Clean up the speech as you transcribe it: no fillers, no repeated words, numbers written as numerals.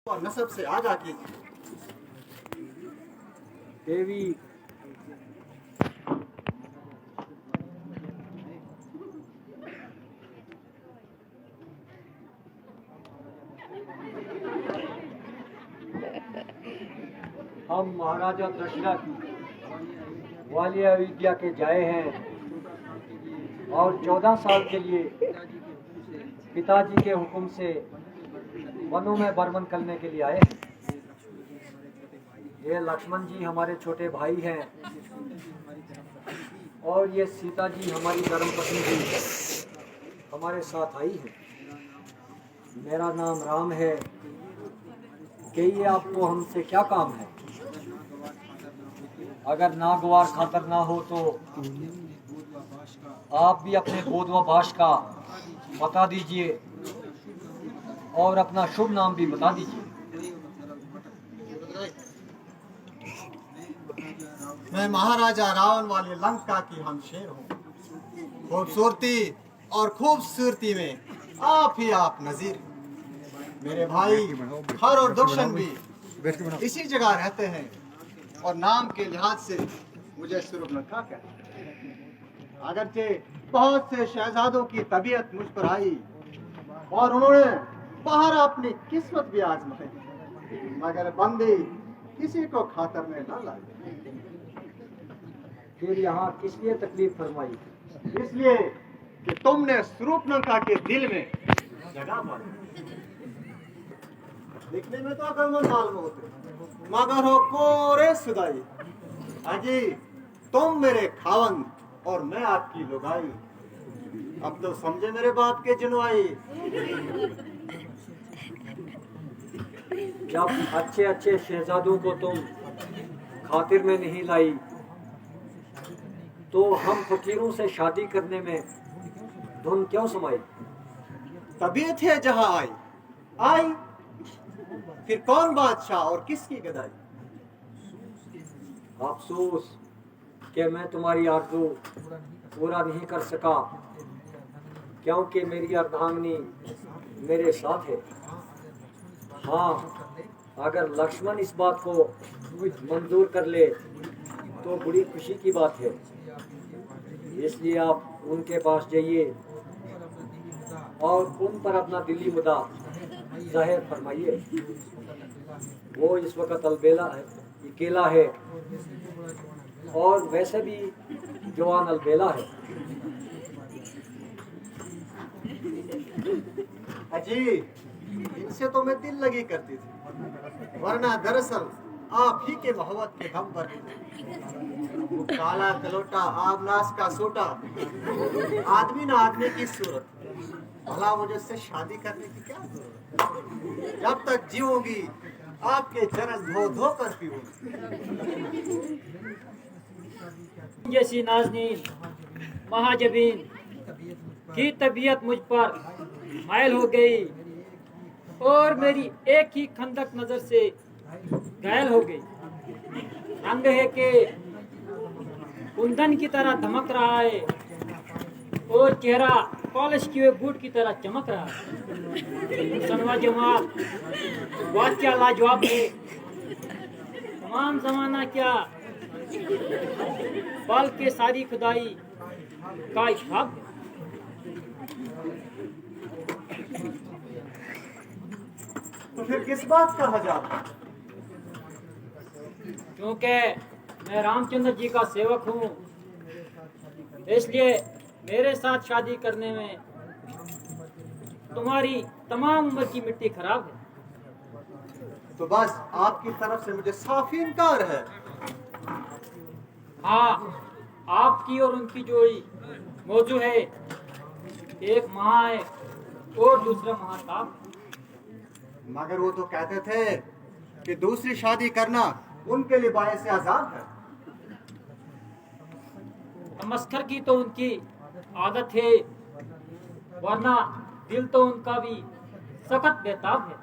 और नसब से आगा की देवी हम महाराजा दशरथ वाली अयोध्या के जाए हैं और 14 साल के लिए पिताजी के हुक्म से वनों में बरमन करने के लिए आए हैं। ये लक्ष्मण जी हमारे छोटे भाई हैं और ये सीता जी हमारी धर्मपत्नी जी हमारे साथ आई है। मेरा नाम राम है। कहिए आपको हमसे क्या काम है? अगर नागवार खातर ना हो तो आप भी अपने गोद व भाष का बता दीजिए और अपना शुभ नाम भी बता दीजिए। मैं महाराजा रावण वाले लंका की हमशेर हूँ। खूबसूरती और खूबसूरती में आप ही आप नजीर। मेरे भाई हर और दुश्मन भी इसी जगह रहते हैं और नाम के लिहाज से मुझे सूरपनखा कहते हैं। अगरचे बहुत से शहजादों की तबीयत मुझ पर आई और उन्होंने बाहर अपनी किस्मत भी आजमाई, मगर बंदी किसी को खातर में न लाई। फिर यहाँ किस लिए तकलीफ फरमाई? इसलिए कि तुमने सूरपनखा के दिल में जगह मारी। दिखने में तो अकलमंद मालूम होते मगर हो कोरे सुदाई। अजी तुम मेरे खावन और मैं आपकी लुगाई। अब तो समझे मेरे बाप के जुनवाई। जब अच्छे अच्छे शहजादों को तुम खातिर में नहीं लाई तो हम फकीरों से शादी करने में धुन क्यों समाई? तबीयत है जहां आई आई, फिर कौन बादशाह और किसकी गदाई। अफसोस कि मैं तुम्हारी आरज़ू पूरा नहीं कर सका, क्योंकि मेरी अर्धांगिनी मेरे साथ है। हाँ, अगर लक्ष्मण इस बात को मंजूर कर ले तो बड़ी खुशी की बात है। इसलिए आप उनके पास जाइए और उन पर अपना दिली मुद्दा जाहिर फरमाइए। वो इस वक्त अलबेला है, अकेला है और वैसे भी जवान अलबेला है। अजी इनसे तो मैं दिल लगी करती थी, वरना दरअसल आप ही के मोहब्बत के दम पर वो काला कलोटा आबलास का सोटा आदमी ना आदमी की सूरत। भला मुझसे शादी करने की क्या जरूरत? जब तक जीऊंगी आपके चरण धो धो कर पीऊंगी। जैसी नाज़नीन महाजबीन की तबीयत मुझ पर मायल हो गई और मेरी एक ही खंदक नजर से घायल हो गई। रंग है कि कुंदन की तरह धमक रहा है और चेहरा पॉलिश किए बूट की तरह चमक रहा है। सनवा जमाल बात क्या लाजवाब है, तमाम जमाना क्या बाल के सारी खुदाई का इश्क। तो फिर किस बात का हजाब? क्योंकि मैं रामचंद्र जी का सेवक हूँ, इसलिए मेरे साथ शादी करने में तुम्हारी तमाम उम्र की मिट्टी खराब है। तो बस आपकी तरफ से मुझे साफ इनकार है। हाँ, आपकी और उनकी जोड़ी मौजूद है। एक महा है और दूसरा महाताप। मगर वो तो कहते थे कि दूसरी शादी करना उनके लिए बायस आजाद है। मस्खर की तो उनकी आदत है, वरना दिल तो उनका भी सख्त बेताब है।